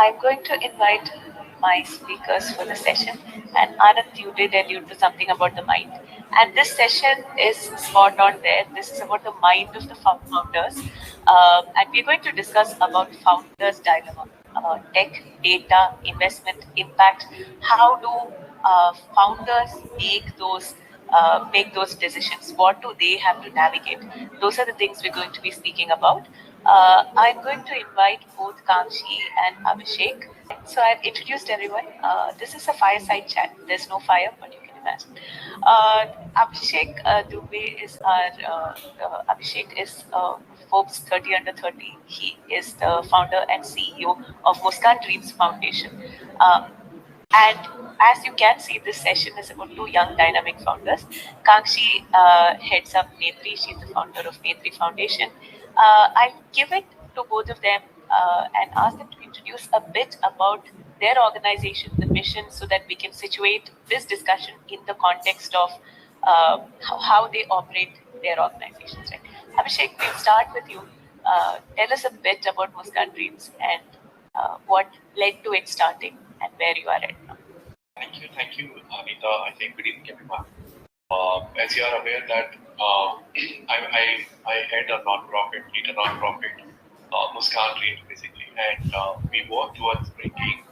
I'm going to invite my speakers for the session. And Anand, you did allude to something about the mind. And this session is spot on there. This is about the mind of the founders. And we're going to discuss about founders' dilemma, tech, data, investment, impact. How do founders make those decisions? What do they have to navigate? Those are the things we're going to be speaking about. I'm going to invite both Kamshi and Abhishek. So I've introduced everyone. This is a fireside chat. There's no fire, but you can imagine. Abhishek Dubey is Abhishek is Forbes 30 under 30. He is the founder and CEO of Muskan Dreams Foundation. And as you can see, this session is about two young dynamic founders. Kangshi heads up Netri. She's the founder of Netri Foundation. I'll give it to both of them and ask them to introduce a bit about their organization, the mission, so that we can situate this discussion in the context of how they operate their organizations. Right? Abhishek, we'll start with you. Tell us a bit about Muskan Dreams and what led to it starting and where you are at now. Thank you, Anita. I think good evening, everyone. As you are aware that I head a non-profit, Muskan Dreams basically, and we work towards bringing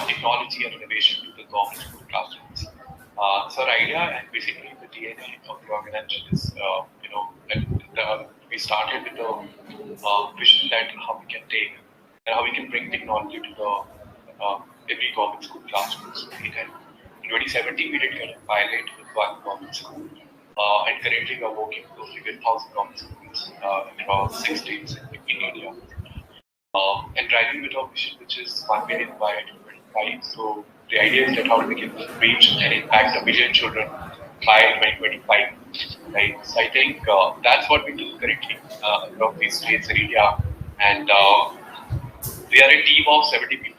technology and innovation to the government school classrooms. So our idea and basically the DNA of the organization is, we started with the vision that how we can take and how we can bring technology to the every government school classrooms. And in 2017, we did get a pilot with one government school, and currently we are working closely with 1,000 government schools in about 6 states in India. And driving with our mission, which is 1 million by 2025. So the idea is that how we can reach and impact a million children by 2025. Right. So I think that's what we do currently across these states in India, and we are a team of 70 people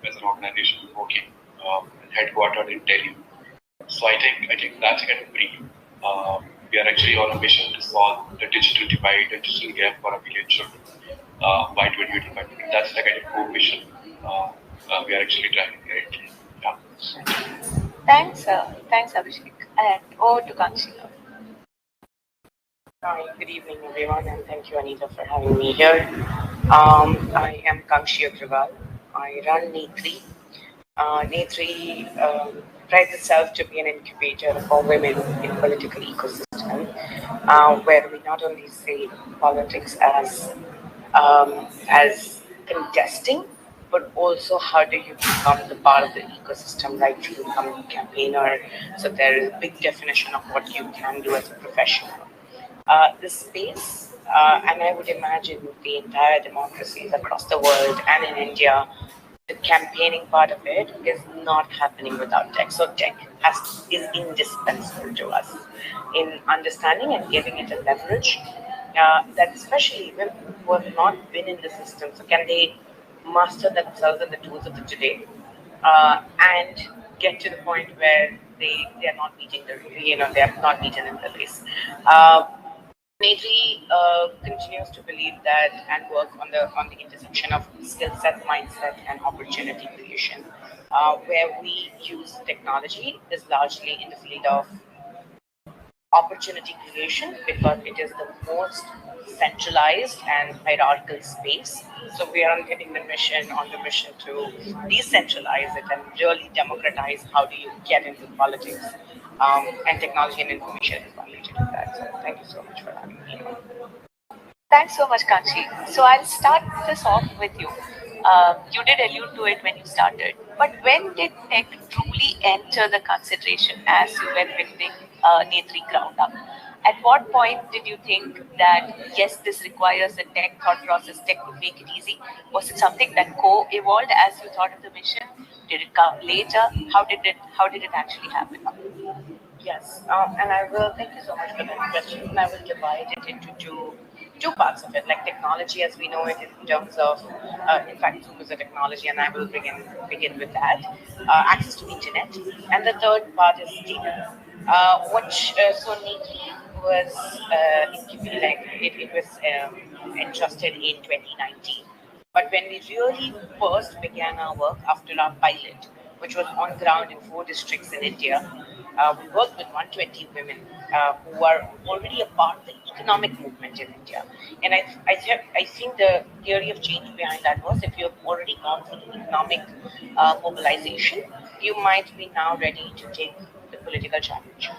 as an organization working headquartered in Delhi. So I think that's kind of brief. We are actually on a mission to solve the digital divide, the digital gap for a million children by 2025. I think that's the kind of core mission we are actually driving currently. Yeah. Thanks, Abhishek. And over to Kangshi. Hi, good evening, everyone, and thank you, Anita, for having me here. I am Kangshi Agrawal. I run Netri. Netri prides itself to be an incubator for women in political ecosystem, where we not only see politics as contesting, but also how do you become the part of the ecosystem, right? To become a campaigner. So there is a big definition of what you can do as a professional. The space, and I would imagine the entire democracies across the world and in India, the campaigning part of it is not happening without tech. So tech is indispensable to us in understanding and giving it a leverage that especially women who have not been in the system, so can they master themselves and the tools of the today and get to the point where they are not meeting they are not meeting in the race. Netri continues to believe that and work on the intersection of skill set, mindset, and opportunity creation, where we use technology is largely in the field of opportunity creation because it is the most centralized and hierarchical space. So we are on the mission to decentralize it and really democratize how do you get into politics, and technology and information is one way to do that. So thank you so much for having me. Thanks so much, Kanchi. So I'll start this off with you. You did allude to it when you started, but when did tech truly enter the consideration as you were building Netri ground up? At what point did you think that yes, this requires a tech thought process, tech would make it easy? Was it something that co-evolved as you thought of the mission? Did it come later? How did it actually happen? Yes, and I will thank you so much for that question. And I will divide it into two parts of it, like technology as we know it in terms of, in fact, Zoom is a technology, and I will begin with that. Access to internet, and the third part is data, which so Netri was it was entrusted in 2019. But when we really first began our work after our pilot, which was on ground in 4 districts in India, we worked with 120 women who are already a part of the economic movement in India. And I think the theory of change behind that was if you've already gone through the economic mobilization, you might be now ready to take the political challenge.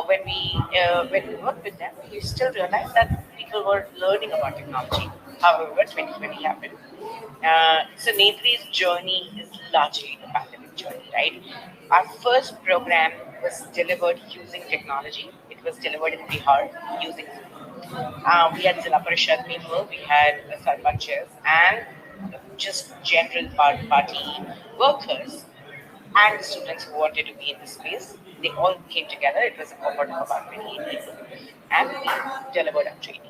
When we worked with them, we still realized that people were learning about technology. However, 2020 happened. So Netri's journey is largely a pandemic journey, right? Our first program was delivered using technology. It was delivered in Bihar using Zoom. We had Zilla Parishad people, we had sarpanches, and just general party workers and the students who wanted to be in the space. They all came together. It was a cohort of about 28 people, and we delivered our training.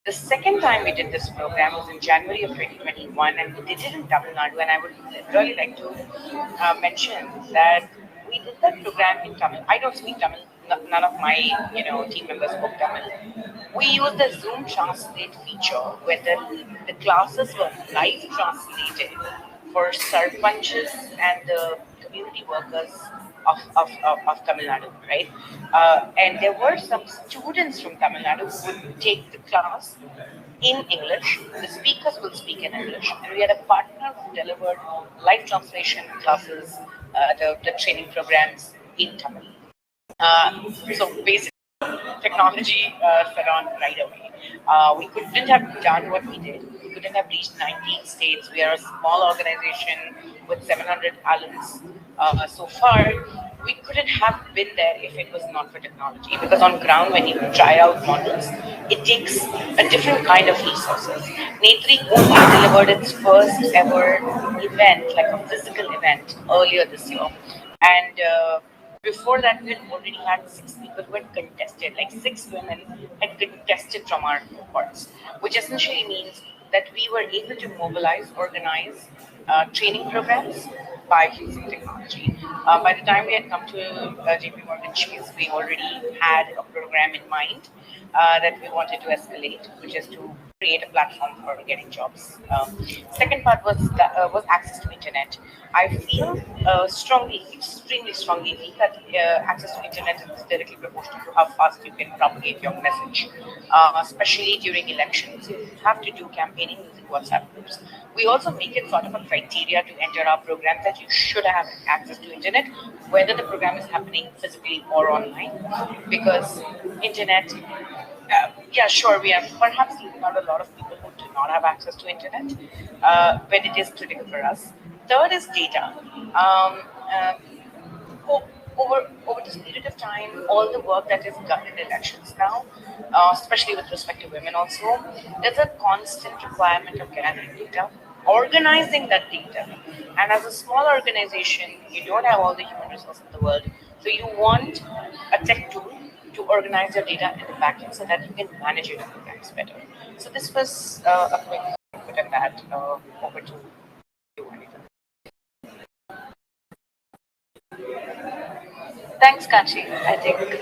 The second time we did this program was in January of 2021, and we did it in Tamil Nadu. And I would really like to mention that we did that program in Tamil. I don't speak Tamil. None of my team members spoke Tamil. We used the Zoom Translate feature where the classes were live translated for sarpanches and the community workers of Tamil Nadu, right? And there were some students from Tamil Nadu who would take the class in English. The speakers will speak in English, and we had a partner who delivered live translation classes, the training programs in Tamil. So basically, technology set on right away. We couldn't have done what we did. We couldn't have reached 19 states. We are a small organization with 700 talents so far. We couldn't have been there if it was not for technology. Because on ground, when you try out models, it takes a different kind of resources. Netri only delivered its first ever event, like a physical event, earlier this year, and before that, we had already had 6 people who had contested, like 6 women had contested from our cohorts, which essentially means that we were able to mobilize, organize training programs by using technology. By the time we had come to JP Morgan Chase, we already had a program in mind that we wanted to escalate, which is to create a platform for getting jobs. Second part was access to internet. I feel strongly, extremely strongly, that access to internet is directly proportional to how fast you can propagate your message, especially during elections. You have to do campaigning using WhatsApp groups. We also make it sort of a criteria to enter our program that you should have access to internet, whether the program is happening physically or online, because internet. Yeah, sure. We are perhaps leaving out a lot of people who do not have access to internet, but it is critical for us. Third is data. Uh, over this period of time, all the work that is done in elections now, especially with respect to women also, there's a constant requirement of gathering data, organizing that data. And as a small organization, you don't have all the human resources in the world. So you want a tech tool to organize your data in the backend so that you can manage your programs better. So this was a quick input on that. Over to you, Anita. Thanks, Kanchi. I think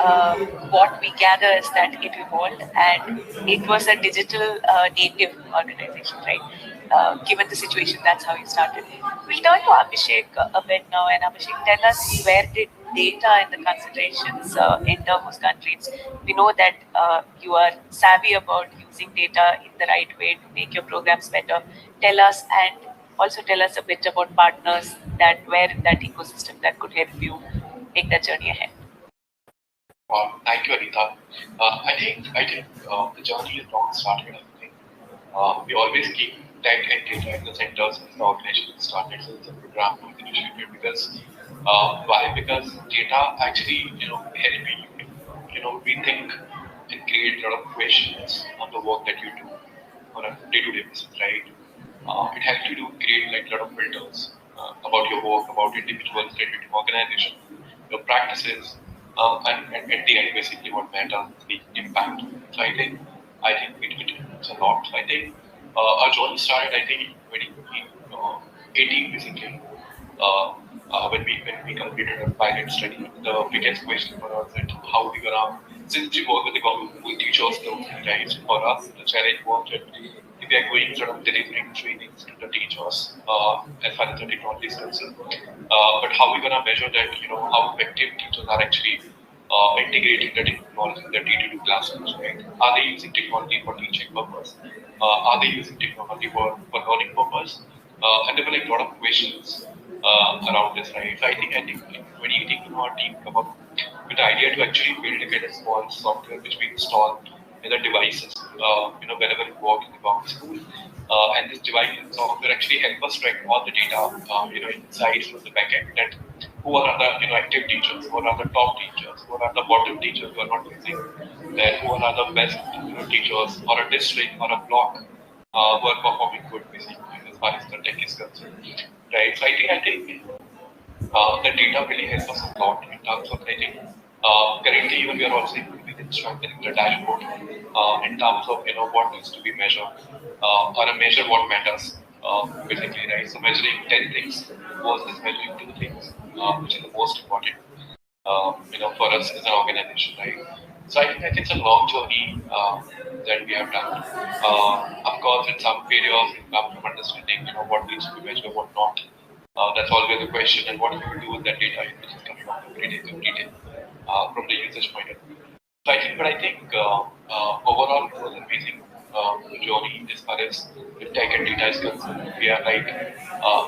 what we gather is that it evolved and it was a digital native organization, right? Given the situation, that's how you started. We'll turn to Abhishek a bit now. And Abhishek, tell us, where did data in the considerations enter most countries? We know that you are savvy about using data in the right way to make your programs better. Tell us, and also tell us a bit about partners that were in that ecosystem that could help you take that journey ahead. Thank you, Anita. I think the journey is long started. I think we always keep tech and data in the centers of the organization started. So it's a program was initiated because why? Because data actually help you rethink and create a lot of questions on the work that you do on a day-to-day basis, right? It helps you to create like a lot of filters about your work, about individuals, related to organization, your practices, and at the end, basically what matters is the impact. So I think it helps a lot. So I think our journey started, I think, in 2018, basically. When we completed our pilot study, the biggest question for us is how we gonna, since we work with the government, who teach us the right, for us the challenge was that we are going sort of delivering trainings to the teachers as far as the technology is concerned. But how are we going to measure that, how effective teachers are actually integrating the technology in their day-to-day classrooms, right? Are they using technology for teaching purpose? Are they using technology for learning purpose? And there were like a lot of questions around this, right? So I think in 2018, our team come up with the idea to actually build a kind of small software which we install in the devices, whenever we work in the government school. And this device software actually help us track all the data, insights from the backend that who are the active teachers, who are the top teachers, who are the bottom teachers who are not using, and who are the best teachers or a district or a block who are performing good basically as far as the tech is concerned. Right. So I think the data really helps us a lot in terms of I think currently even we are also improving and strengthening the dashboard in terms of what needs to be measured or a measure what matters basically, right? So measuring 10 things versus measuring 2 things, which is the most important for us as an organization, right? So I think it's a long journey that we have done. Of course, in some areas, it comes from understanding, what needs to be measured, what not. That's always the question, and what you will do with that data, which is coming out every day from the usage point of view. So I think overall it was an amazing journey as far as the tech and data is concerned. We are like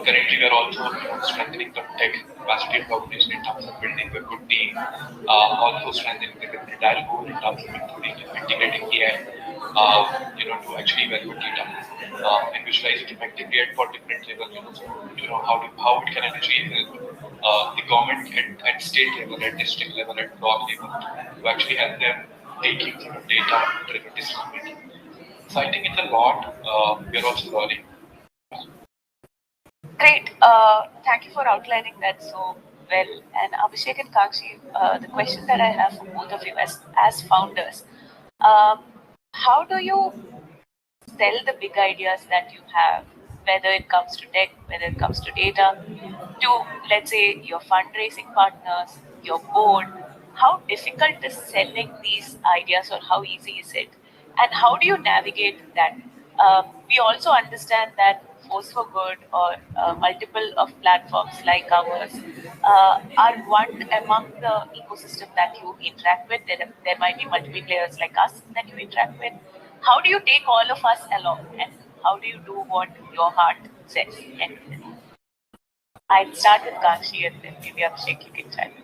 currently we are also strengthening the tech capacity of the organization in terms of building a good team, also strengthening the entire goal in terms of including integrating AI, to actually evaluate data and visualize it effectively at for different levels. How it can actually help the government at state level, at district level, at block level to actually help them taking sort of data driven decision making. So I think it's a lot. We are also learning. Great. Thank you for outlining that so well. And Abhishek and Kakshi, the question that I have for both of you as founders, how do you sell the big ideas that you have, whether it comes to tech, whether it comes to data, to let's say your fundraising partners, your board? How difficult is selling these ideas, or how easy is it? And how do you navigate that? We also understand that Force for Good or multiple of platforms like ours are one among the ecosystem that you interact with. There might be multiple players like us that you interact with. How do you take all of us along, and how do you do what your heart says? And I'll start with Kanshi, and then maybe Abhishek, you can chime in.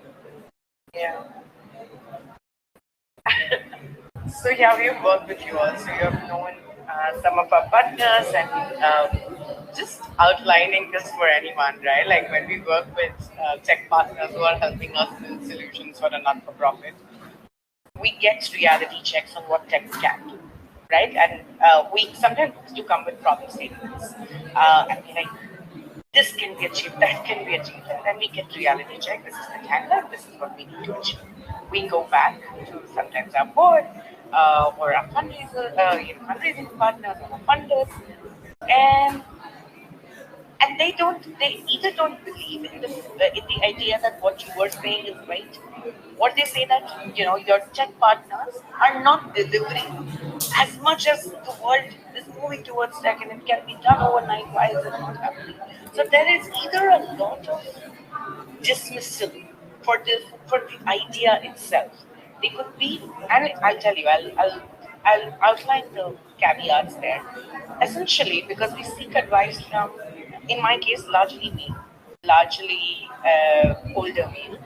Yeah. So yeah, we've worked with you also. You have known some of our partners, and just outlining this for anyone, right? Like when we work with tech partners who are helping us build solutions for a not-for-profit, we get reality checks on what tech can do, right? And we sometimes do come with problem statements, and we're like, this can be achieved, that can be achieved, and then we get reality check. This is the timeline. This is what we need to achieve. We go back to sometimes our board or our fundraising partners or our funders, and they either don't believe in the idea that what you were saying is right, or they say that your tech partners are not delivering as much as the world is moving towards tech, and it can be done overnight. Why is it not happening? So there is either a lot of dismissal for the idea itself. They could be, and I'll tell you, I'll outline the caveats there. Essentially, because we seek advice from, in my case, largely me, largely older male.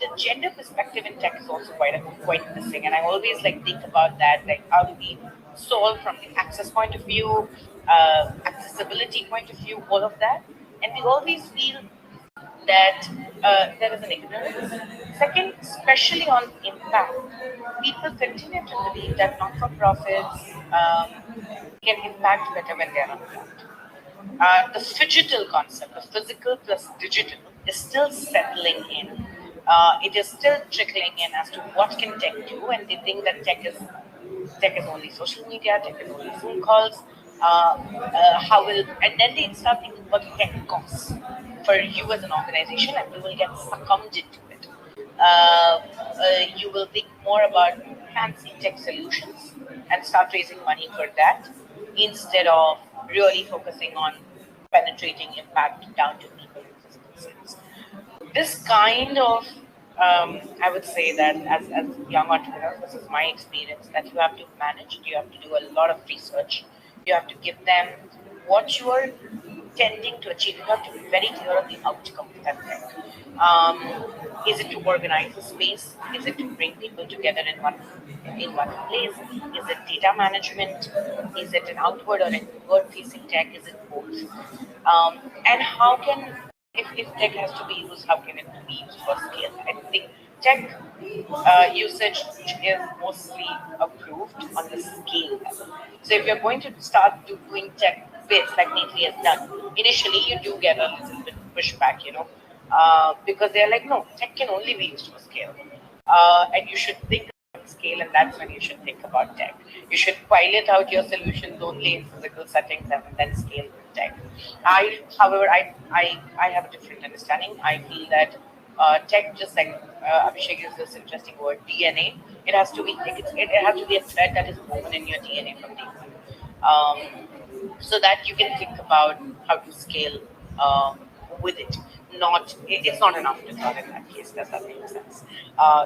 The gender perspective in tech is also quite missing, and I always like think about that, like how do we solve from the access point of view, accessibility point of view, all of that, and we always feel that there is an ignorance. Second, especially on impact, people continue to believe that not-for-profits can impact better when they're unplugged. The phygital concept, the physical plus digital, is still settling in. It is still trickling in as to what can tech do, and they think that tech is only social media, tech is only Zoom calls. How will and then they start thinking what tech costs for you as an organization, and you will get succumbed into it. You will think more about fancy tech solutions and start raising money for that. instead of really focusing on penetrating impact down to people in physical sense. This kind of I would say that as young entrepreneurs, this is my experience, that you have to manage, you have to do a lot of research, you have to give them what you are tending to achieve. You have to be very clear on the outcome of that thing. Is it to organize a space? Is it to bring people together in one place? Is it data management? Is it an outward or an inward facing tech? Is it both? And how can, if tech has to be used, how can it be used for scale? I think tech usage is mostly approved on the scale level. So if you're going to start doing tech bits like Neatly has done, initially you do get a little bit pushback, because they're like, no, tech can only be used for scale. And you should think about scale, and that's when you should think about tech. You should pilot out your solutions only in physical settings and then scale with tech. However, I have a different understanding. I feel that tech, just like Abhishek used this interesting word, DNA. It has to be a thread that is woven in your DNA from day one, so that you can think about how to scale with it. It's not an afterthought in that case. Does that make sense?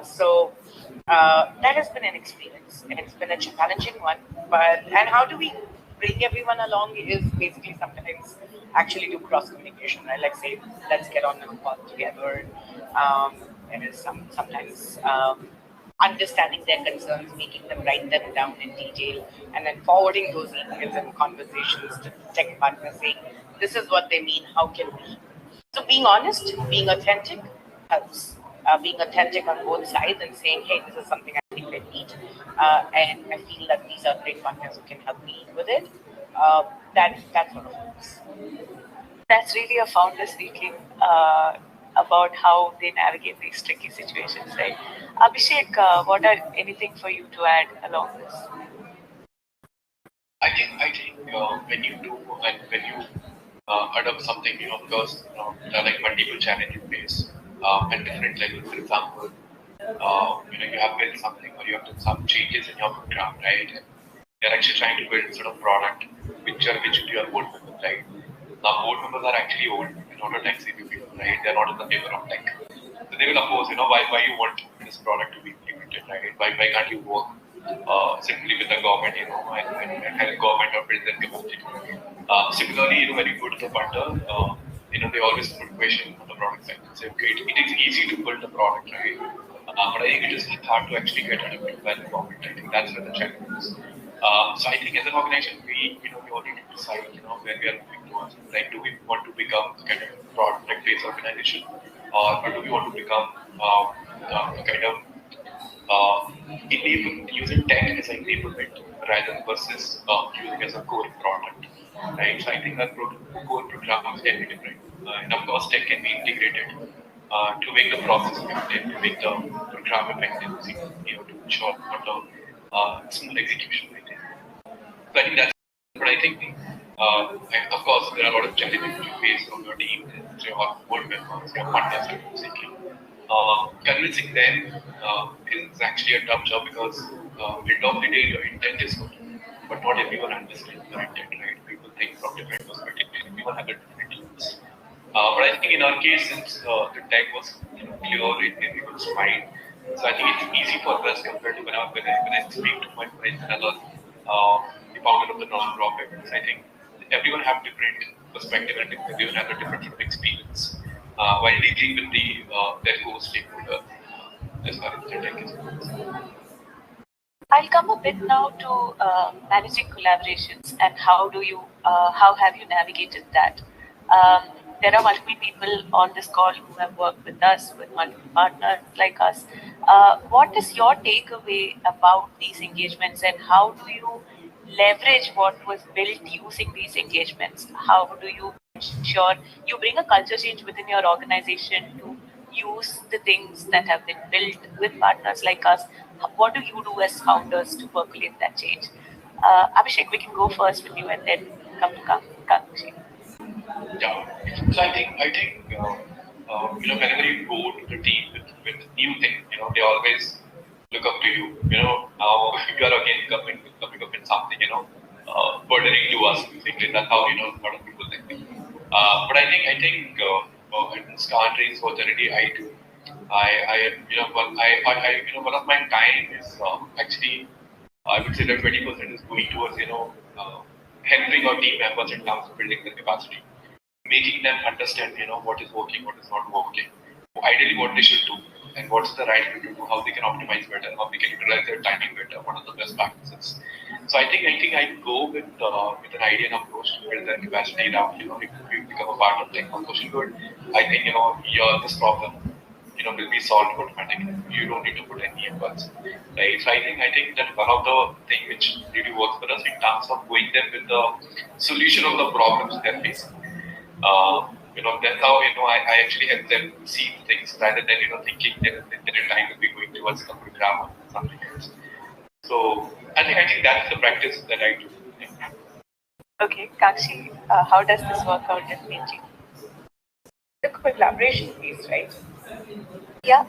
So that has been an experience, and it's been a challenging one. And how do we bring everyone along is basically sometimes actually do cross communication, right? Like say, let's get on a call together. There is sometimes understanding their concerns, making them write them down in detail, and then forwarding those emails and conversations to tech partners saying, this is what they mean, how can we? So being honest, being authentic helps. Being authentic on both sides and saying, hey, this is something I think I need, and I feel that these are great partners who can help me with it. That sort of helps. That's really a founder speaking about how they navigate these tricky situations, right? Abhishek, what are anything for you to add along this? I think when you do and when you adopt something, because there are like multiple challenges you face at different levels. For example, you have built something or you have done some changes in your program, right? And you're actually trying to build sort of product which your board members, right? Now board members are actually old, not a tech savvy people, right? They're not in the favor of tech. So they will oppose, why you want this product to be implemented, right? Why can't you work simply with the government, and help government or build their capacity. Similarly, when you go to the funder, they always put question on the product side. Say, okay, it is easy to build a product, right? But I think it is hard to actually get adopted by the government. I think that's where the challenge is. So I think as an organization, we all need to decide, where we are moving towards. Like, do we want to become kind of product-based organization, or do we want to become kind of using tech as an enablement rather versus using as a core product, right? So I think that core programs can be different, and of course tech can be integrated to make the process effective, to make the program effective, to ensure smooth execution. I think. So I think that's. But I think, of course, there are a lot of challenges you face from your team, your board members, your partners, basically. Convincing them is actually a tough job because end of the day your intent is good, but not everyone understands your intent, right? People think from different perspectives. Everyone has a different needs. But I think in our case, since the tech was clear in everyone's mind, so I think it's easy for us compared to when I speak to my friends and other the founder of the non-profit. I think everyone have different perspective and everyone have a different sort of experience while dealing with their co-stakeholder as far as the tech is concerned. I'll come a bit now to managing collaborations and how have you navigated that? There are multiple people on this call who have worked with us, with multiple partners like us. What is your takeaway about these engagements, and how do you leverage what was built using these engagements? How do you ensure you bring a culture change within your organization to use the things that have been built with partners like us? What do you do as founders to percolate that change? Abhishek, we can go first with you and then come to Kanshi. Yeah. So I think whenever you go to the team with new things, they always look up to you. Now you are again coming up with something, burdening think in this country is what already I do. One of my time is actually I would say that 20% is going towards helping our team members in terms of building the capacity, making them understand what is working, what is not working, ideally what they should do, and what's the right way to do, how they can optimize better, how they can utilize their timing better, what are the best practices. So I think I go with an idea and approach to build their capacity around if you become a part of like one social good, I think this problem will be solved automatically. You don't need to put any efforts. Right. So I think that one of the thing which really works for us in terms of going them with the solution of the problems they're facing. That's how I actually help them see things rather than thinking that their time will be going towards the program or something else. So I think that's the practice that I do. Okay, Kakshi, how does this work out in PG? The collaboration piece, right? Yeah.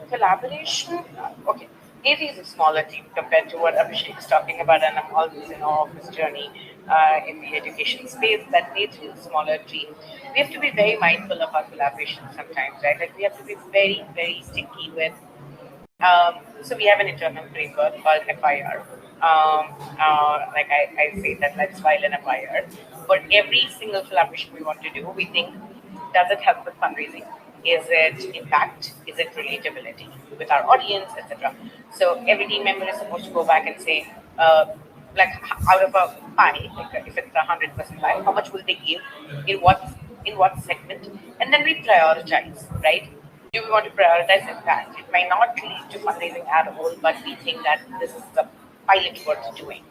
Collaboration, okay. Navy is a smaller team compared to what Abhishek is talking about, and I'm always in awe of his journey in the education space. That Navy is a smaller team. We have to be very mindful of our collaboration sometimes, right? Like we have to be very, very sticky with. So we have an internal framework called FIR. Like I say that let's file an FIR. For every single collaboration we want to do, we think, does it help with fundraising? Is it impact? Is it relatability with our audience, etc.? So every team member is supposed to go back and say, like out of a pie, like if it's 100% pie, how much will they give? In what segment? And then we prioritize, right? Do we want to prioritize impact? It might not lead to fundraising at all, but we think that this is the pilot worth doing.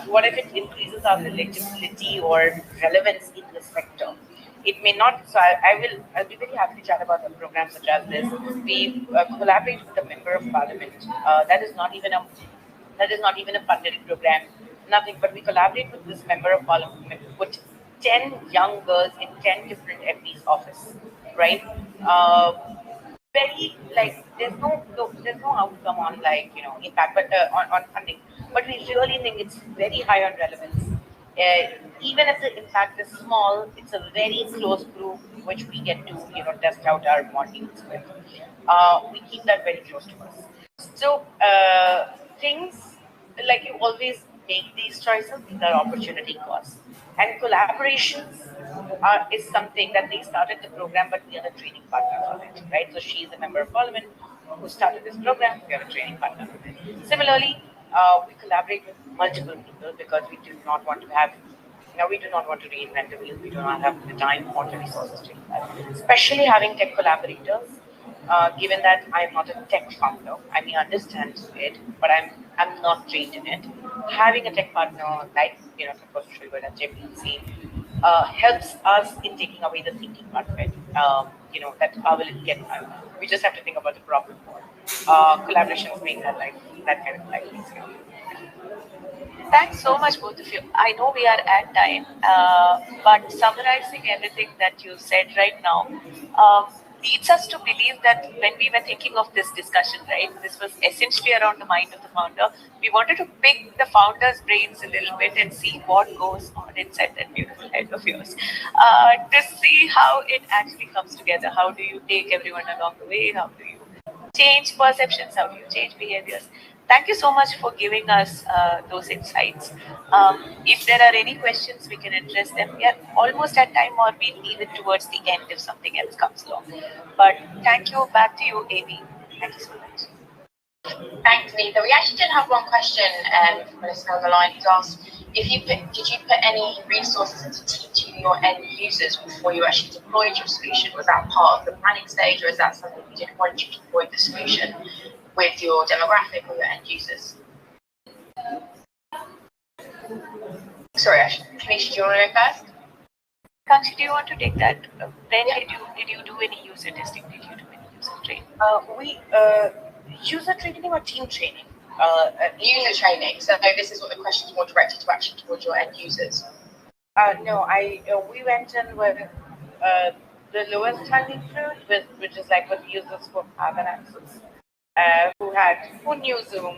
What if it increases our relatability or relevance in the sector? It may not. So I'll be very happy to chat about a program such as this. We collaborate with a member of parliament. That is not even a funded program. Nothing. But we collaborate with this member of parliament. Put 10 young girls in 10 different MP's office, right? Very like there's no outcome on like impact, but on funding. But we really think it's very high on relevance. Even if the impact is small, it's a very close group which we get to test out our modules with. We keep that very close to us. So things like you always make these choices. These are opportunity costs, and collaborations is something that they started the program, but we are the training partners on it, right? So she is a member of parliament who started this program. We are a training partner on it. Similarly, we collaborate with multiple people because we do not want to have. We do not want to reinvent the wheel. We do not have the time or the resources to do that. Especially having tech collaborators, given that I'm not a tech founder, I may understand it, but I'm not trained in it. Having a tech partner like Social Good and JPC helps us in taking away the thinking part of it. That how will it get done? We just have to think about the problem more. Collaborations make that kind of life easier. Thanks so much, both of you. I know we are at time, but summarizing everything that you said right now leads us to believe that when we were thinking of this discussion, right, this was essentially around the mind of the founder. We wanted to pick the founder's brains a little bit and see what goes on inside that beautiful head of yours, to see how it actually comes together. How do you take everyone along the way? How do you change perceptions? How do you change behaviors? Thank you so much for giving us those insights. If there are any questions, we can address them. We are almost at time, or we'll leave it towards the end if something else comes along. But thank you. Back to you, Amy. Thank you so much. Thanks, Nita. We actually did have one question from a listener on the line who's asked did you put any resources into teaching your end users before you actually deployed your solution? Was that part of the planning stage, or is that something you did once you deployed the solution with your demographic or your end users? Sorry, Kanisha, do you want to go first? Kanchi, do you want to take that? When did you do any user testing? Did you do any user training? We user training or team training? User training. So this is what the question is more directed to actually towards your end users. No, we went in with the lowest hanging fruit, which is like with users who have an access, who knew Zoom,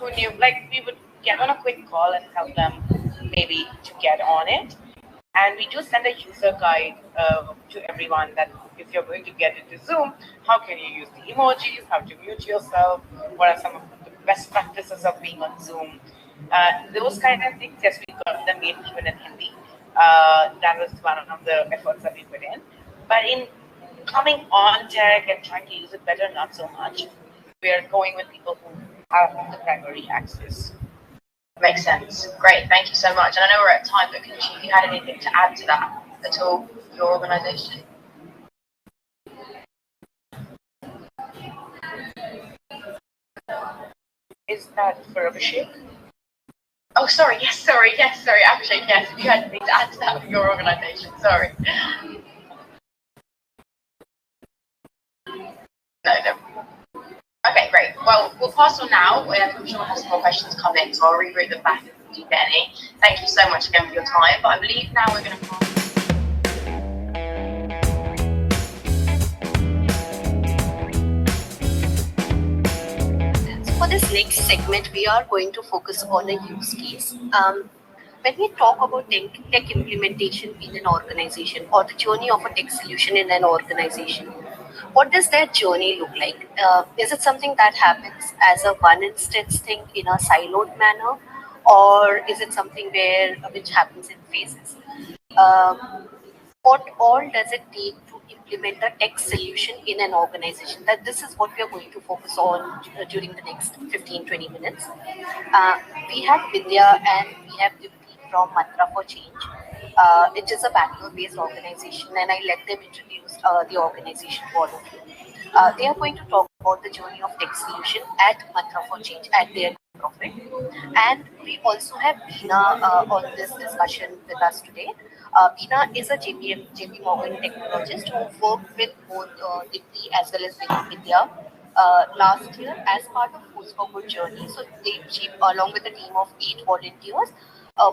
who knew, like we would get on a quick call and help them maybe to get on it. And we do send a user guide to everyone that if you're going to get into Zoom, how can you use the emojis, how to mute yourself, what are some of the best practices of being on Zoom. Those kind of things, yes, we got them made even in Hindi. That was one of the efforts that we put in. But in coming on tech and trying to use it better, not so much. We are going with people who have the primary access. Makes sense. Great, thank you so much. And I know we're at time, but if you had anything to add to that at all, your organisation? Is that for Abhishek? Oh, sorry, Abhishek, yes, if you had anything to add to that for your organisation, sorry. No, no. Okay, great. Well, we'll pass on now. I'm sure we'll have some more questions come in, so I'll reroute them back to you, Benny. Thank you so much again for your time. But I believe now we're going to pass. For this next segment, we are going to focus on a use case. When we talk about tech implementation in an organization or the journey of a tech solution in an organization, what does that journey look like? Is it something that happens as a one instance thing in a siloed manner, or is it something which happens in phases? What all does it take to implement a tech solution in an organization? That this is what we are going to focus on during the next 15-20 minutes. uh, we have Vidya and we have Dipti from Mantra for Change. It is a Bangalore based organization, and I let them introduce the organization to all of you. They are going to talk about the journey of tech solution at Mantra for Change at their profit. And we also have Beena on this discussion with us today. Beena is a JP Morgan technologist who worked with both Dipti as well as Vidya last year as part of Force for Good journey. So she, along with a team of 8 volunteers,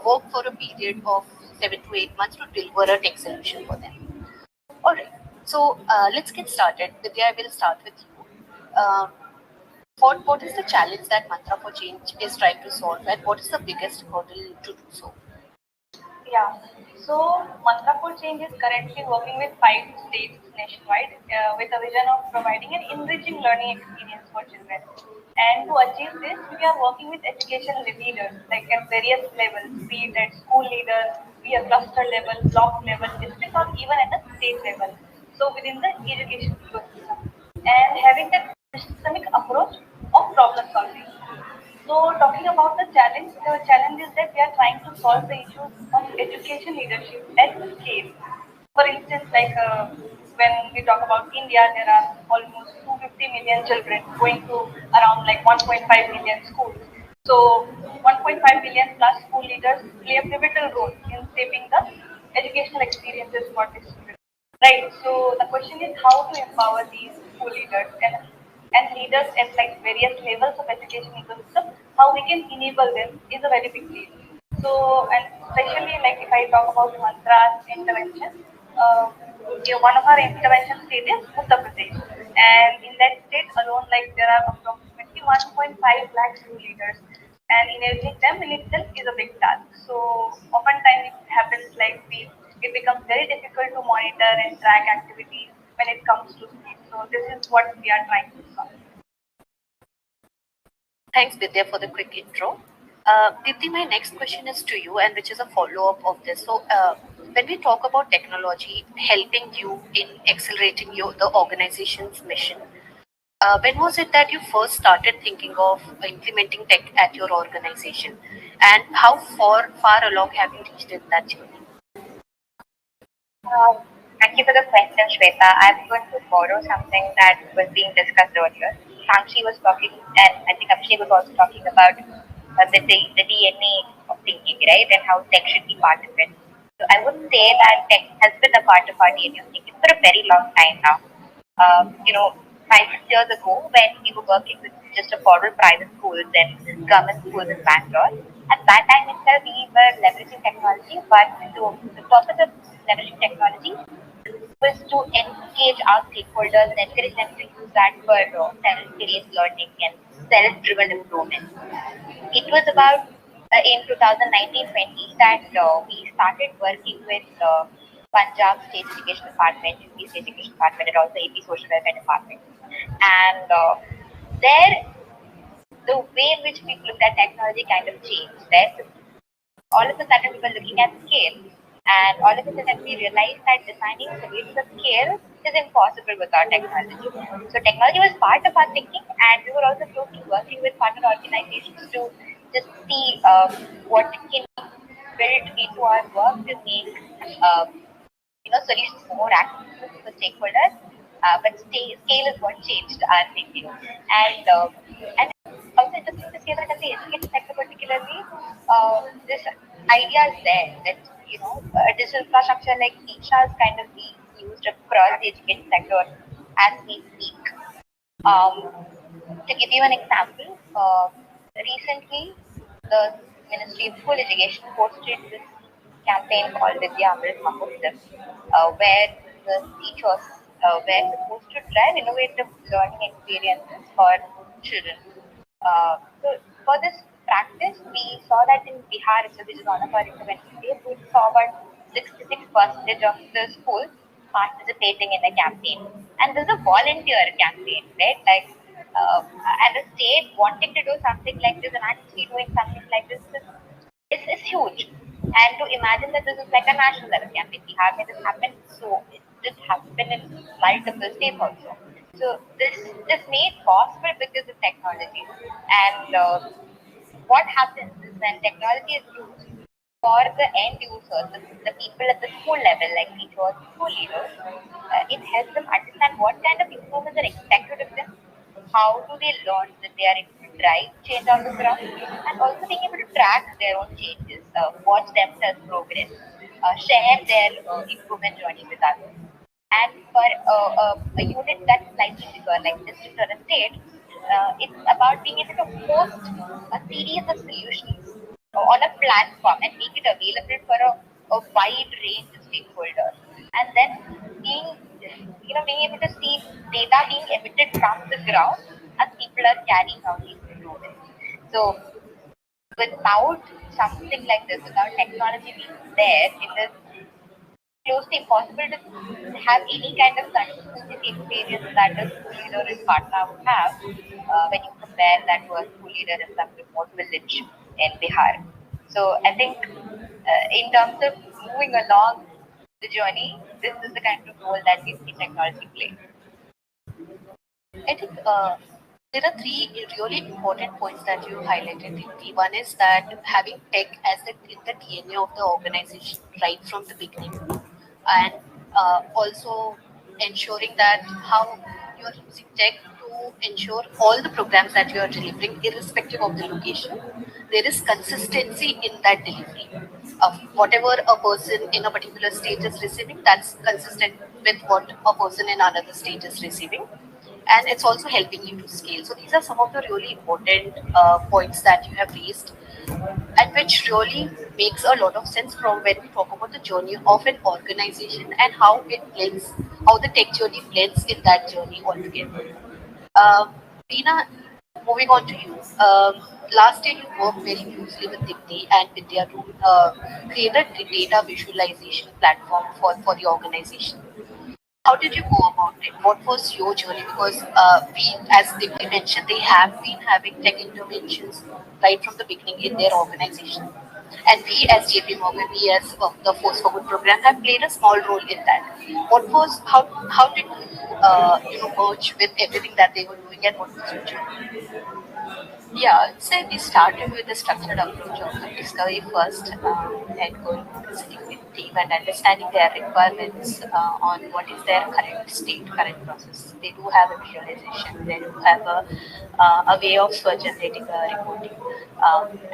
worked for a period of 7 to 8 months to deliver a tech solution for them. All right. So let's get started. Vidya, I will start with you. Um, what is the challenge that Mantra for Change is trying to solve, and what is the biggest hurdle to do so? Yeah. So Mantra for Change is currently working with 5 states nationwide with a vision of providing an enriching learning experience for children. And to achieve this, we are working with education leaders like at various levels, be it at school leaders, be a cluster level, block level, district, or even at a state level. So within the education ecosystem, and having that systemic approach of problem solving. So talking about the challenge is that we are trying to solve the issues of education leadership at scale. For instance, like when we talk about India, there are almost 250 million children going to around like 1.5 million schools. So 1.5 million plus school leaders play a pivotal role in shaping the educational experiences for the students. Right. So the question is how to empower these school leaders and leaders at like various levels of education ecosystem, how we can enable them is a very big deal. So and especially like if I talk about Mantra's intervention, one of our intervention state is Uttar Pradesh, and in that state alone, like there are approximately 1.5 lakh school leaders, and enabling them in itself is a big task. So oftentimes it happens like it becomes very difficult to monitor and track activities when it comes to speed. So this is what we are trying to solve. Thanks, Vidya, for the quick intro. Dipti, my next question is to you, and which is a follow up of this. So, when we talk about technology helping you in accelerating the organization's mission, when was it that you first started thinking of implementing tech at your organization, and how far along have you reached in that journey? Um, Thank you for the question, Shweta. I'm going to borrow something that was being discussed earlier. Shangshi was talking, and I think Abhishek was also talking about the DNA of thinking, right, and how tech should be part of it. So I would say that tech has been a part of our DNA of thinking for a very long time now. 5 6 years ago, when we were working with just affordable private schools and government schools in Bangalore, at that time itself, we were leveraging technology, but the purpose of leveraging technology was to engage our stakeholders and encourage them to use that for self-paced learning and self-driven improvement. It was about in 2019-20 that we started working with Punjab State Education Department, UP State Education Department, and also AP Social Welfare Department. And there, the way in which we looked at technology kind of changed. There, all of a sudden, we were looking at scale, and all of a sudden, we realized that designing solutions of scale is impossible without technology. So, technology was part of our thinking, and we were also closely working with partner organizations to just see what can be built into our work to make solutions more accessible to the stakeholders. But scale is what changed our thinking. And also interesting to see that in the education sector particularly, this idea is there that digital infrastructure like Diksha is kind of being used across the education sector as we speak. To give you an example, recently the Ministry of School Education hosted this campaign called Vidya Amrit Mahotsav, where the teachers were supposed to drive innovative learning experiences for children. So for this practice, we saw that in Bihar, which is one of our intervention states, we saw about 66% of the schools participating in the campaign. And this is a volunteer campaign, right? And the state wanting to do something like this and actually doing something like this is huge. And to imagine that this is like a national level campaign, we have made this happen, so it did happen in multiple states also. So this made possible because of technology. And what happens is when technology is used for the end users, the people at the school level, like teachers, school leaders, it helps them understand what kind of improvements are expected of them, how do they learn that they are able to drive change on the ground, and also being able to track their own changes, watch themselves progress, share their improvement journey with others. And for a unit that's slightly bigger, like district or a state, it's about being able to host a series of solutions on a platform and make it available for a wide range of stakeholders. And then being able to see data being emitted from the ground as people are carrying out these improvements. So without something like this, without technology being there, it is close to impossible to have any kind of consistency experience that a school leader in Patna would have when you compare that to a school leader in some remote village in Bihar. So I think in terms of moving along the journey, this is the kind of role that we see technology play. I think there are three really important points that you highlighted. The one is that having tech as in the DNA of the organization right from the beginning, and also ensuring that how you are using tech to ensure all the programs that you are delivering, irrespective of the location, there is consistency in that delivery. Of whatever a person in a particular state is receiving, that's consistent with what a person in another state is receiving, and it's also helping you to scale. So these are some of the really important points that you have raised, and which really makes a lot of sense from when we talk about the journey of an organization and how it blends, how the tech journey blends in that journey altogether. Veena, moving on to you. Last year, you worked very closely with Dipti and Vidya to create a data visualization platform for the organization. How did you go about it? What was your journey? Because we, as they mentioned, they have been having tech interventions right from the beginning in their organization. And we, as JP Morgan, we as the Force Forward program, have played a small role in that. How did you merge with everything that they were doing, and what was your journey? Yeah, I'd say we started with a structured approach of discovery first, and going to sitting with team and understanding their requirements on what is their current state, current process. They do have a visualization, they do have a way of generating a reporting.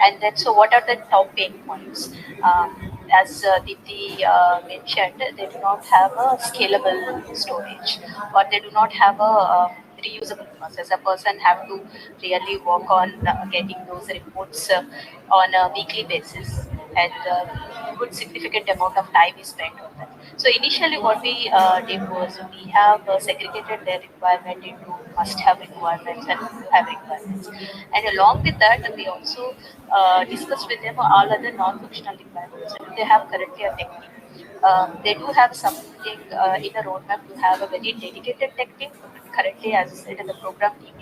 And then, so what are the top pain points? As Deepti mentioned, they do not have a scalable storage, or they do not have a reusable process. A person have to really work on getting those reports on a weekly basis, and good significant amount of time is spent on that. So initially, what we did was we have segregated their requirement into must-have requirements and to-have requirements, and along with that, we also discussed with them all other non-functional requirements. So they have currently a tech team. They do have something in the roadmap to have a very dedicated tech team. Currently, as I said, the program team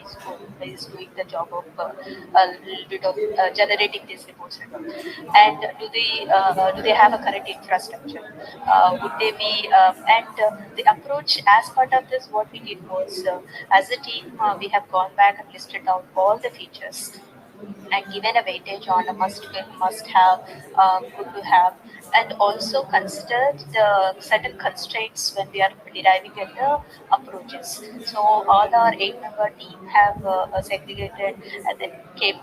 is doing the job of a little bit of generating these reports and all. And do they have a current infrastructure? Would they be and the approach as part of this, what we did was as a team we have gone back and listed out all the features and given a weightage on a must win, must have, good to have, and also considered the certain constraints when we are deriving at the approaches. So all our eight-member team have segregated and then came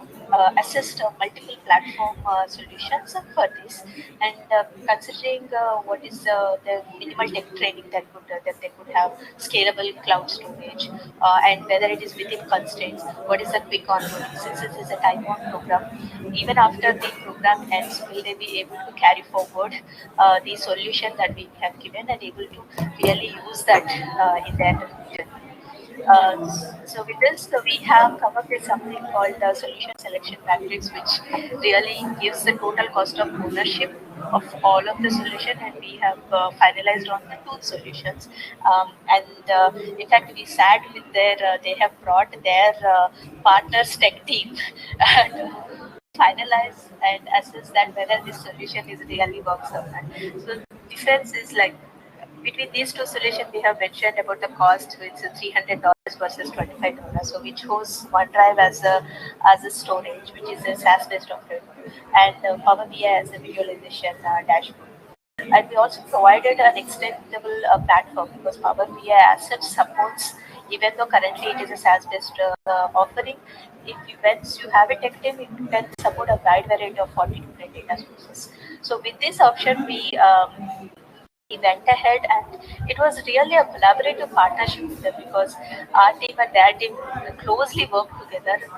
assessed multiple platform solutions for this, and considering what is the minimal tech training that they could have, scalable cloud storage, and whether it is within constraints, what is the quick onboarding since this is a time-bound program. Even after the program ends, will they be able to carry forward the solution that we have given and able to really use that in their journey? So with this, we have come up with something called the solution selection matrix, which really gives the total cost of ownership of all of the solution, and we have finalized on the two solutions. And in fact, we sat with their, they have brought their partners tech team to finalize and assess that whether this solution is really works or not. So difference is like between these two solutions, we have mentioned about the cost, which is $300 versus $25. So we chose OneDrive as a storage, which is a SaaS based offering, and Power BI as a visualization dashboard. And we also provided an extendable platform because Power BI as such supports, even though currently it is a SaaS-based offering, if you, once you have a tech team, it can support a wide variety of 40 different data sources. So with this option, we went ahead, and it was really a collaborative partnership with them because our team and their team closely worked together to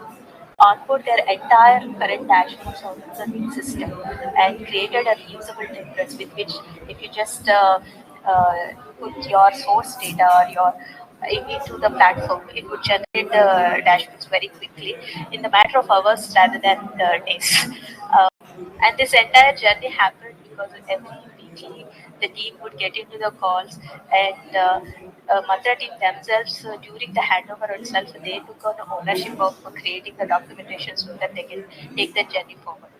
onboard their entire current dashboards on the new system and created a reusable templates with which if you just uh, put your source data or your into the platform, it would generate the dashboards very quickly in the matter of hours rather than days. And this entire journey happened because every weekly the team would get into the calls, and Mantra team themselves during the handover itself they took on ownership of creating the documentation so that they can take the journey forward.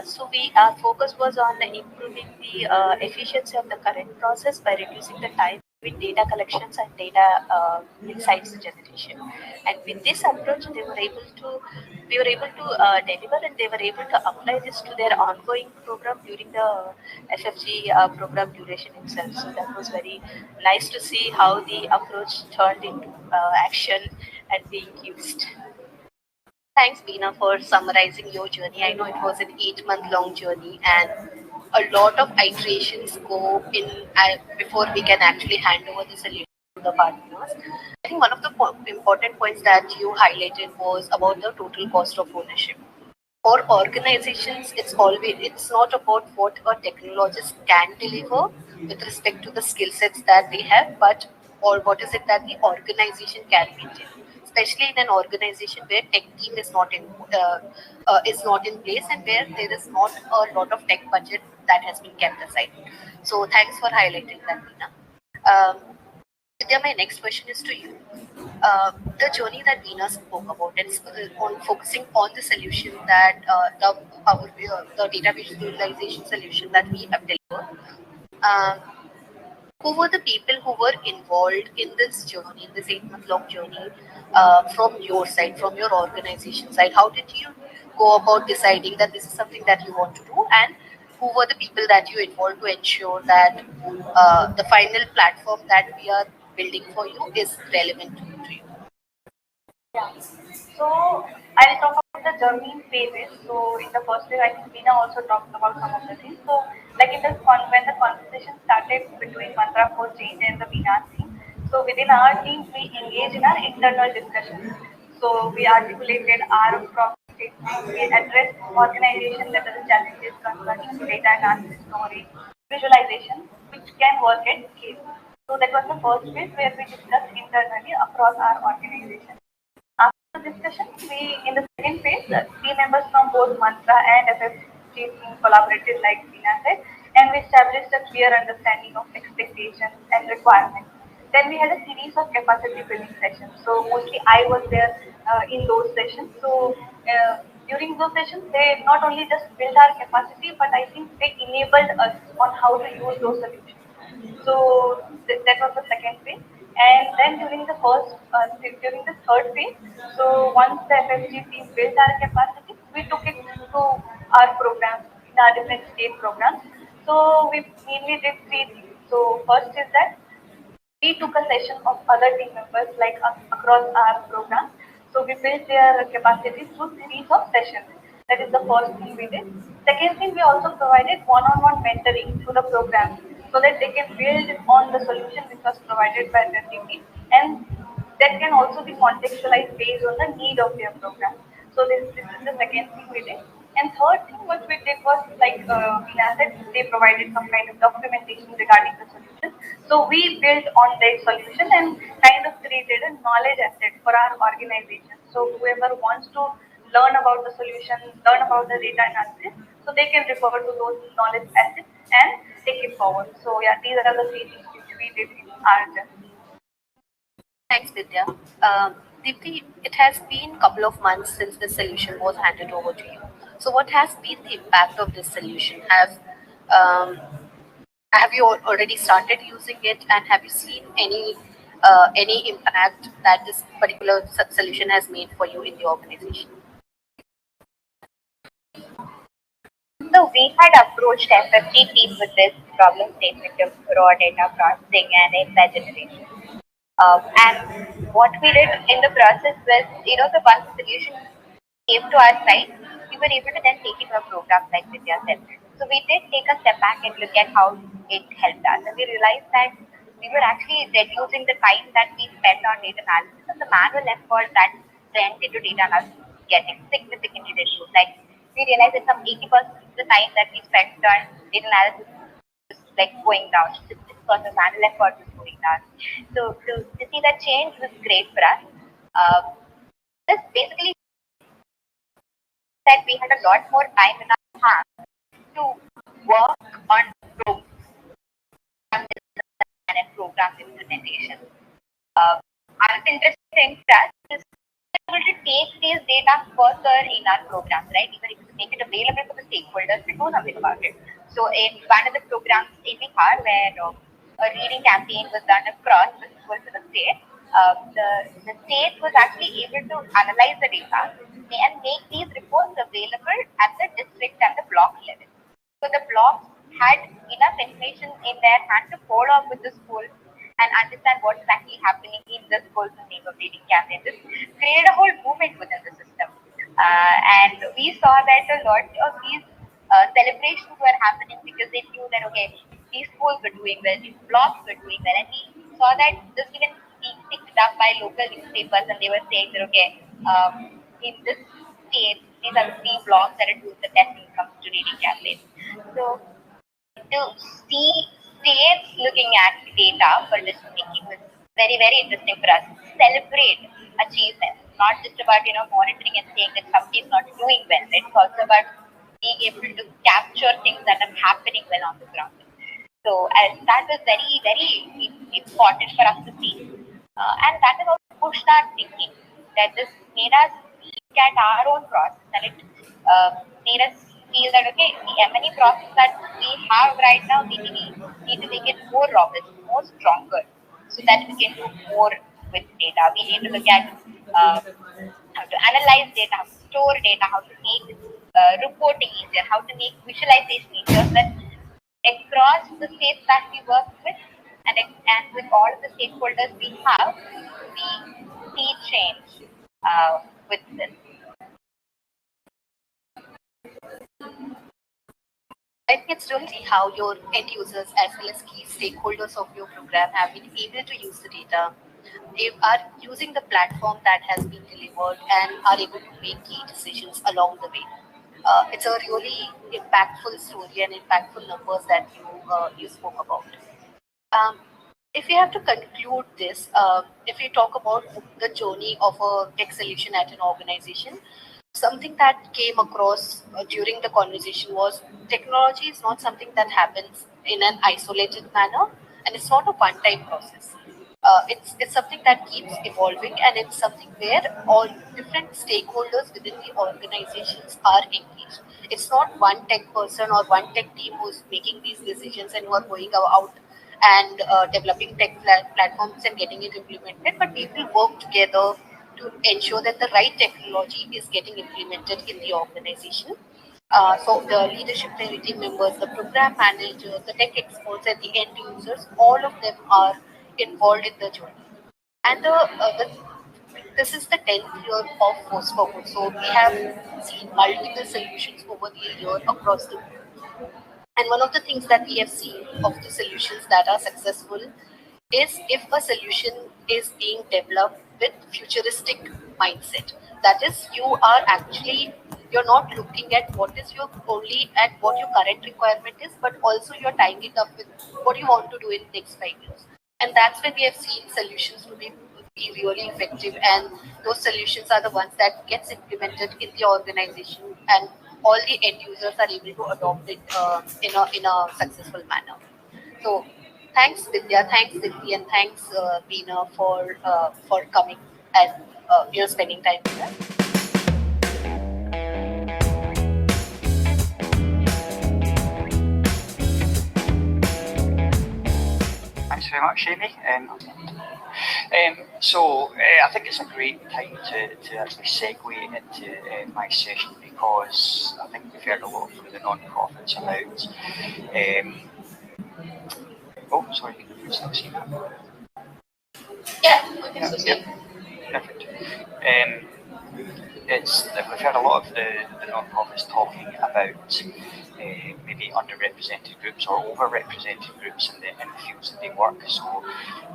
So we our focus was on improving the efficiency of the current process by reducing the time with data collections and data insights generation. And with this approach, they were able to we were able to deliver, and they were able to apply this to their ongoing program during the FFG program duration itself. So that was very nice to see how the approach turned into action and being used. Thanks, Beena, for summarizing your journey. I know it was an 8 month long journey, and a lot of iterations go in before we can actually hand over the solution to the partners. I think one of the important points that you highlighted was about the total cost of ownership. For organizations, it's not about what a technologist can deliver with respect to the skill sets that they have, but or what is it that the organization can maintain, especially in an organization where tech team is not in place and where there is not a lot of tech budget that has been kept aside. So thanks for highlighting that, Meena. Um, Vidya, my next question is to you. The journey that Veena spoke about, it's on focusing on the solution that the data visualization solution that we have delivered. Um, who were the people who were involved in this journey, in this 8 month long journey, from your side, from your organization side? How did you go about deciding that this is something that you want to do, and who were the people that you involved to ensure that the final platform that we are building for you is relevant to you? Yeah. So I'll talk about the journey phases. So in the first phase, I think Veena also talked about some of the things. So like in the when the conversation started between Mantra for Change and the Veena team. So within our team, we engage in our internal discussions. So we articulated our problem statement. We addressed organization level challenges concerning data analysis, storage, visualization, which can work at scale. So that was the first phase where we discussed internally across our organization. After the discussion, we in the second phase, team members from both Mantra and FFG team collaborated like Tina said, and we established a clear understanding of expectations and requirements. Then we had a series of capacity building sessions. So mostly I was there in those sessions. So during those sessions, they not only just built our capacity, but I think they enabled us on how to use those solutions. So that was the second phase. And then during the third phase, so once the FFG team built our capacity, we took it to our programs, in our different state programs. So we mainly did three things. So first is that we took a session of other team members like across our program. So we built their capacity through series of sessions. That is the first thing we did. Second thing, we also provided one-on-one mentoring to the program so that they can build on the solution which was provided by the team, and that can also be contextualized based on the need of their program. So this is the second thing we did. And third thing what we did was like in assets, they provided some kind of documentation regarding the solution. So we built on their solution and kind of created a knowledge asset for our organization. So whoever wants to learn about the solution, learn about the data analysis, so they can refer to those knowledge assets and take it forward. So yeah, these are the three things which we did in our journey. Thanks, Vidya. Deepti, it has been a couple of months since the solution was handed over to you. So, what has been the impact of this solution? Um, have you already started using it, and have you seen any impact that this particular solution has made for you in the organization? So we had approached FFG team with this problem statement of raw data processing and insight generation. And what we did in the process was, the one solution came to our side, we were able to then take it to a program like Vidya said. So we did take a step back and look at how it helped us. And we realized that we were actually reducing the time that we spent on data analysis, and the manual effort that went into data analysis was getting significantly reduced. Like we realized that some 80% of the time that we spent on data analysis was like going down. 60% manual effort was going down. So to see that change was great for us. This basically that we had a lot more time in our hands to work on program design and program implementation. Another interesting thing for us is able to take these data further in our programs, right? We were able to make it available for the stakeholders to do something about it. So in one of the programs in Bihar where a reading campaign was done across the schools in the state, the state was actually able to analyze the data and make these reports available at the district and the block level. So the blocks had enough information in their hand to follow up with the school and understand what's actually happening in the school's name of reading campaign. This created a whole movement within the system. And we saw that a lot of these celebrations were happening because they knew that, okay, these schools were doing well, these blocks were doing well. And we saw that this even being picked up by local newspapers, and they were saying that, okay, in this state, these are the 3 blocks that are doing the best when it comes to reading campaigns. So to see states looking at data for decision making was very, very interesting for us. Celebrate achievements, not just about monitoring and saying that somebody is not doing well. It's also about being able to capture things that are happening well on the ground. So that was very, very important for us to see, and that has also pushed our thinking. That this made us look at our own process, and it made us feel that, okay, the M&E process that we have right now, we need to make it more robust, more stronger, so that we can do more with data. We need to look at how to analyze data, how to store data, how to make reporting easier, how to make visualization easier, so that across the states that we work with and with all of the stakeholders we have, we see change with this. I think it's really how your end users as well as key stakeholders of your program have been able to use the data they are using the platform that has been delivered and are able to make key decisions along the way. It's a really impactful story and impactful numbers that you spoke about. Um, if we have to conclude this, if we talk about the journey of a tech solution at an organization, something that came across during the conversation was technology is not something that happens in an isolated manner, and it's not a one-time process. It's something that keeps evolving, and it's something where all different stakeholders within the organizations are engaged. It's not one tech person or one tech team who's making these decisions and who are going out and developing tech platforms and getting it implemented, but people work together to ensure that the right technology is getting implemented in the organization. So the leadership team members, the program managers, the tech experts, and the end users, all of them are involved in the journey. And this is the 10th year of Force Forward. So we have seen multiple solutions over the year across the world. And one of the things that we have seen of the solutions that are successful is if a solution is being developed with futuristic mindset. That is, you're not looking at what is your only at what your current requirement is, but also you're tying it up with what you want to do in next 5 years. And that's when we have seen solutions to be really effective, and those solutions are the ones that gets implemented in the organization, and all the end users are able to adopt it in a successful manner. So thanks Vidya, thanks Siddhi, and thanks Veena for coming and spending time with us. Thanks very much, Amy. I think it's a great time to actually segue into my session, because I think we've heard a lot from the non-profits about. Oh, sorry, can you still see that? Yeah, we can still see it. Perfect. We've heard a lot of the non-profits talking about maybe underrepresented groups or overrepresented groups in the fields that they work. So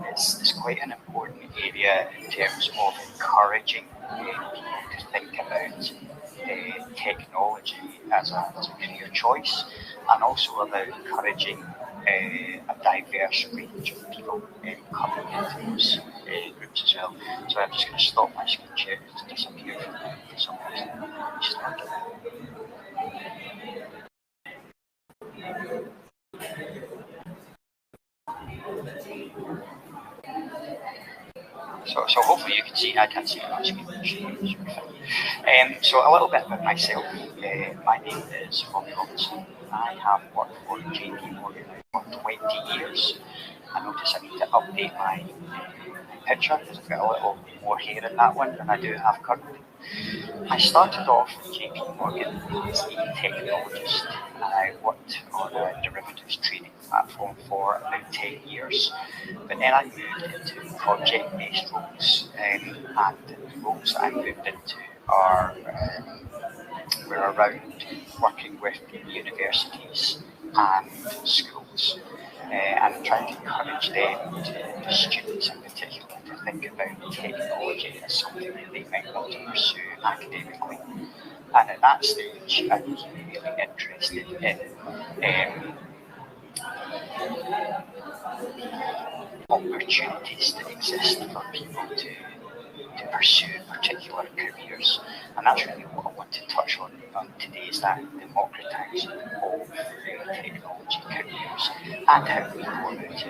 it's quite an important area in terms of encouraging people to think about technology as a career choice, and also about encouraging a diverse range of people coming into those groups as well. So I'm just going to stop my screen share to disappear for some reason. Just like so hopefully you can see. I can't see my screen. So a little bit about myself. My name is Robbie Robinson. I have worked for JP Morgan for 20 years. I notice I need to update my picture because I've got a little more hair in that one than I do have currently. I started off at JP Morgan as a technologist, and I worked on a derivatives trading platform for about 10 years. But then I moved into project-based roles, and the roles that I moved into were around working with universities and schools, and trying to encourage them, the students in particular, to think about technology as something that they might want to pursue academically. And at that stage, I was really interested in opportunities that exist for people to pursue particular careers. And that's really what I want to touch on today, is that democratising of technology careers and how we go about it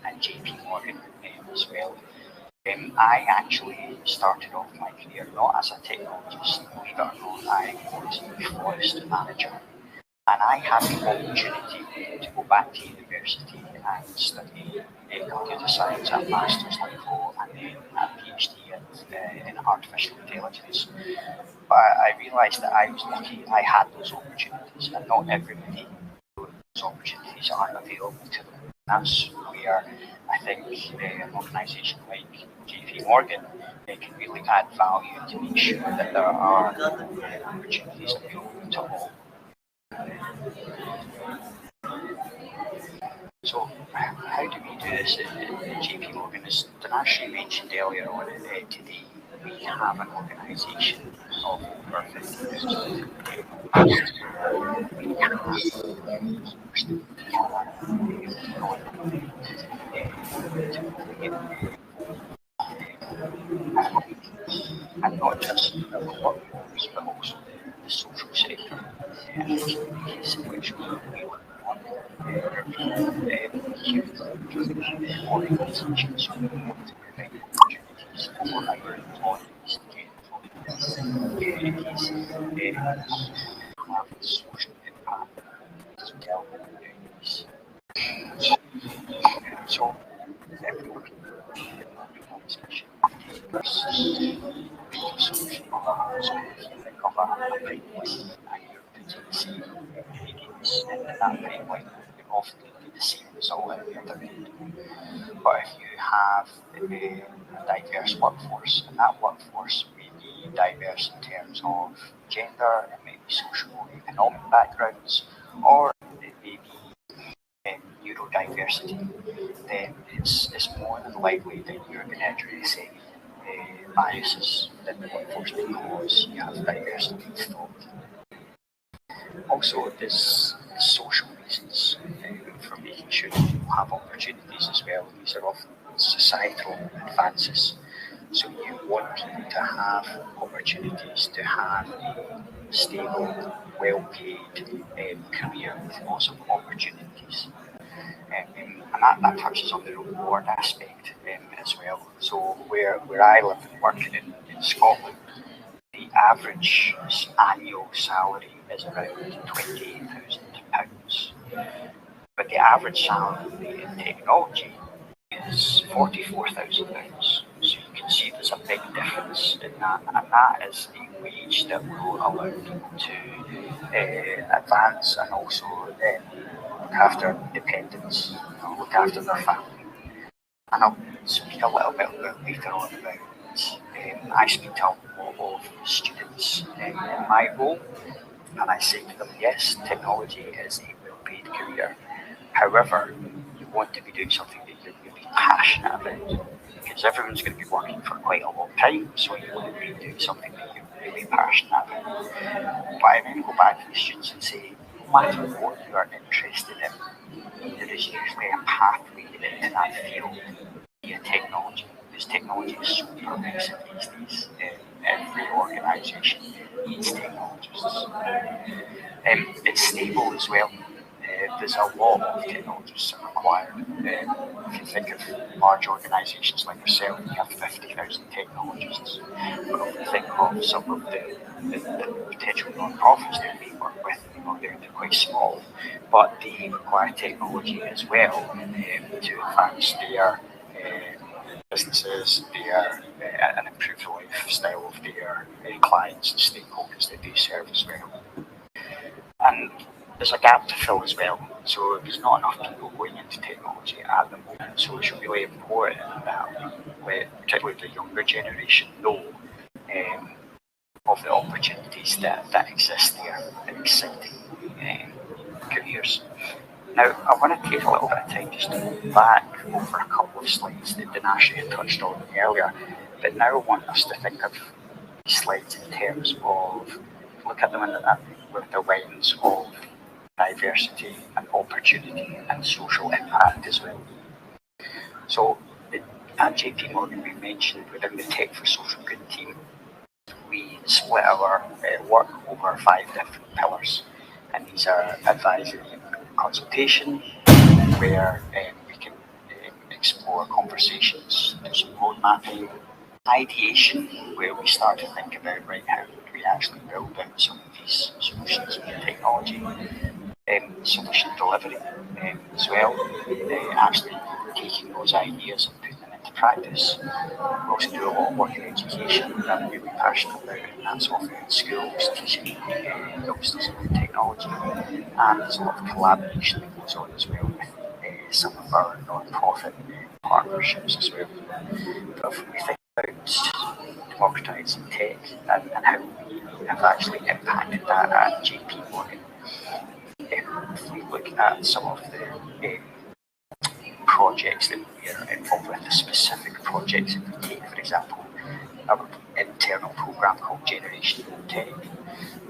at JP Morgan as well. I actually started off my career not as a technologist, believe it or not. I was a forest manager, and I had the opportunity to go back to university and study computer science at master's level, and then a PhD in artificial intelligence. But I realised that I was lucky I had those opportunities, and not everybody, those opportunities aren't available to them. That's where I think an organisation like JP Morgan can really add value to make sure that there are opportunities available to all. So how do we do do this at JP Morgan. As Danashi mentioned earlier on today, we have an organisation of over 50,000 employees. We have and not just the workforce, but also the social sector and the communities in which we live on. Huge organisations who want to provide opportunities for our employees to get from communities have social impact as well. So, if we look at the organisation, solution of a pipeline and you're putting the same ingredients in that pipeline, you often get the same result at the other end. But if you have a diverse workforce, and that workforce may be diverse in terms of gender, it may be social economic backgrounds, or it may be neurodiversity, then it's more than likely that you're going to address any biases in the workforce because you have diversity of thought. Also, there's social reasons for making sure that people have opportunities as well. These are often societal advances. So you want people to have opportunities to have a stable, well-paid career with lots of opportunities. And that touches on the reward aspect as well. So where I live and work in Scotland, the average annual salary is around £28,000. But the average salary in technology is £44,000. So you can see there's a big difference in that, and that is a wage that will allow people to advance and also look after dependents, look after their family. And I'll speak a little bit later on about I speak to a lot of students in my role, and I say to them, yes, technology is a well-paid career. However, you want to be doing something that you're really passionate about, because everyone's going to be working for quite a long time, so you want to be doing something that you're really passionate about. But I then go back to the students and say, no matter what you are interested in, there is usually a pathway into that field via technology, because technology is so progressive these days. Every organisation needs technologists. It's stable as well. There's a lot of technologists required. If you think of large organisations like yourself, you have 50,000 technologists. But if you think of some of the potential non-profits that we work with, they're quite small, but they require technology as well to advance their businesses, and improve the lifestyle of their clients and stakeholders that they serve as well. And there's a gap to fill as well. So there's not enough people going into technology at the moment. So it's really important that we let particularly the younger generation know of the opportunities that exist there, the exciting careers. Now, I want to take a little bit of time just to go back over a couple of slides that Danashi had touched on earlier, but now I want us to think of these slides in terms of, look at them with the lens of diversity and opportunity and social impact as well. So, at JP Morgan, we mentioned within the Tech for Social Good team, we split our work over 5 different pillars, and these are advisory and consultation, where we can explore conversations, do some road mapping, ideation, where we start to think about, right, how would we actually build out some of these solutions via technology, solution delivery as well, actually taking those ideas and putting them into practice. We also do a lot of work in education that I'm really passionate about, and that's often in schools, teaching youngsters about technology, and there's a lot of collaboration that goes on as well with some of our non-profit partnerships as well. But if we think about democratising tech and how we have actually impacted that at JP Morgan, if we look at some of the projects that we are involved with, the specific projects that we take. For example, our internal program called Generation Tech.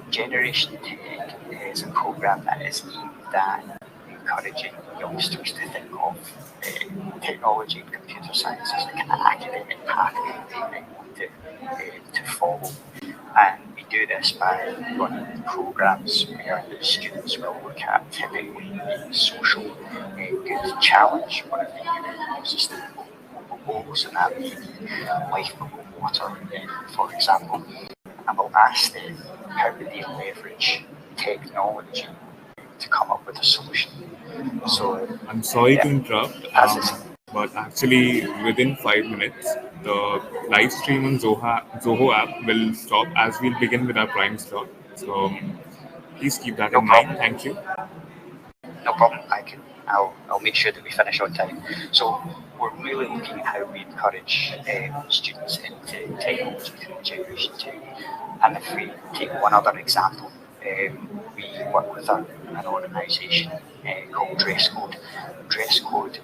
Generation Tech is a program that is aimed at encouraging youngsters to think of technology and computer science as a kind of academic pathway they might want to follow. And we do this by running programs where the students will look at typically social good challenge, one of the sustainable goals, and that may be life below water, for example. And we'll ask them how do they leverage technology to come up with a solution. So I'm sorry to interrupt, as it's but actually within 5 minutes, the live stream on Zoho app will stop as we'll begin with our prime slot. So please keep that no in mind. problem. Thank you. No problem. I'll make sure that we finish on time. So we're really looking at how we encourage students into technology through Generation Tech. And if we take one other example, we work with an organisation called Dress Code. Dress Code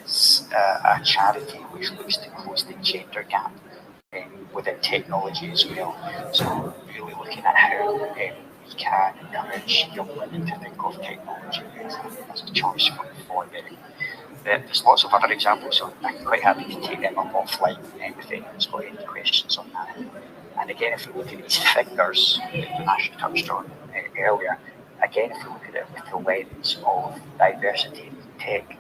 is a charity which looks to close the gender gap within technology as well. So really looking at how we can encourage young women to think of technology as a choice for them. There's lots of other examples, so I'm quite happy to take them up offline if anyone's got any questions on that. And again, if we look at these figures that Ash touched on earlier, again, if we look at it with the lens of diversity in tech,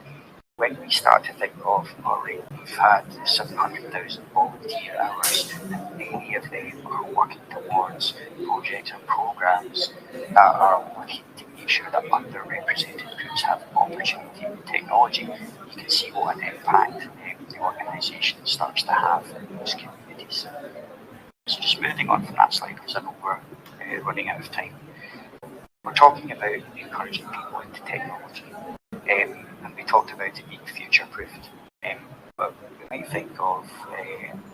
when we start to think of our rate, we've had 700,000 volunteer hours, and many of them are working towards projects and programs that are looking to make sure that underrepresented groups have opportunity in technology. You can see what an impact the organisation starts to have in those communities. So just moving on from that slide, because I know we're running out of time. We're talking about encouraging people into technology. And we talked about it being future-proofed. But we might think of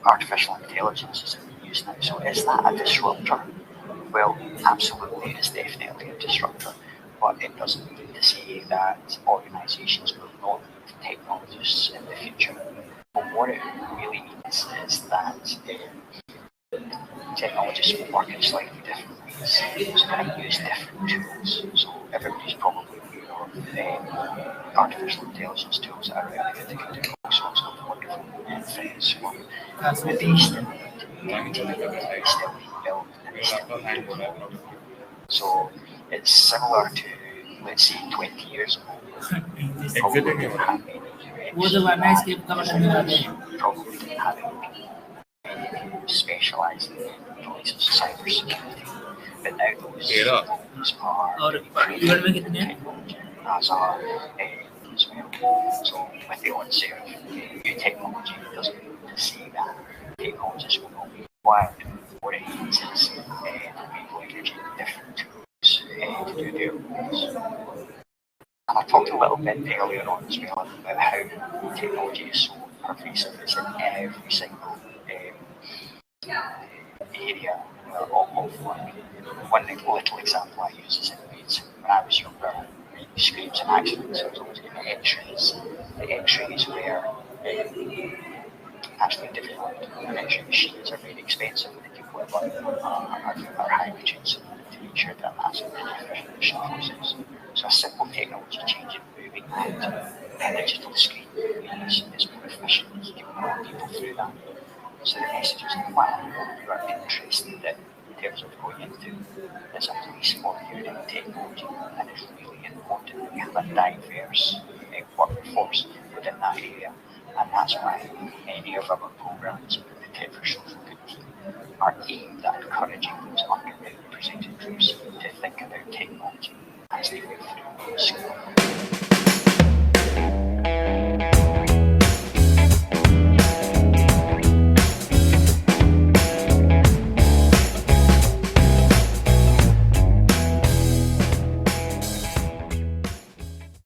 artificial intelligence as a use now. So is that a disruptor? Well, absolutely, it is definitely a disruptor. But it doesn't mean to say that organisations will not need technologists in the future. But what it really means is that technologists will work in slightly different ways. So they might use different tools. So everybody's probably aware of artificial intelligence tools that are out there that can do all sorts of wonderful things for you. But they still need beauty, they still need build, and they still need deploy. So it's similar to, let's say, 20 years ago. Probably didn't have any probably didn't have any specialising in places of cybersecurity. But now those tools are technology as are as well. So with the onset of new technology, it doesn't mean to say that technologists will not be required. What it means is that people leveraging different tools to do their roles. And I talked a little bit earlier on as well about how technology is so pervasive. It's in every single area of work. One little example I use is when I was younger, scrapes and accidents, I was always getting X-rays. The X-rays were actually developed. And X-ray machines are very expensive, and people are highly expensive to make sure that that's a really efficient process. So a simple technology change in moving that a digital screen is more efficient. You can move people through that. So the message is that what you are interested in terms of going into is a place for you in technology, and it's really important that we have a diverse workforce within that area. And that's why many of our programs with the Tech for Social Good team are aimed at encouraging those underrepresented groups to think about technology as they move through school.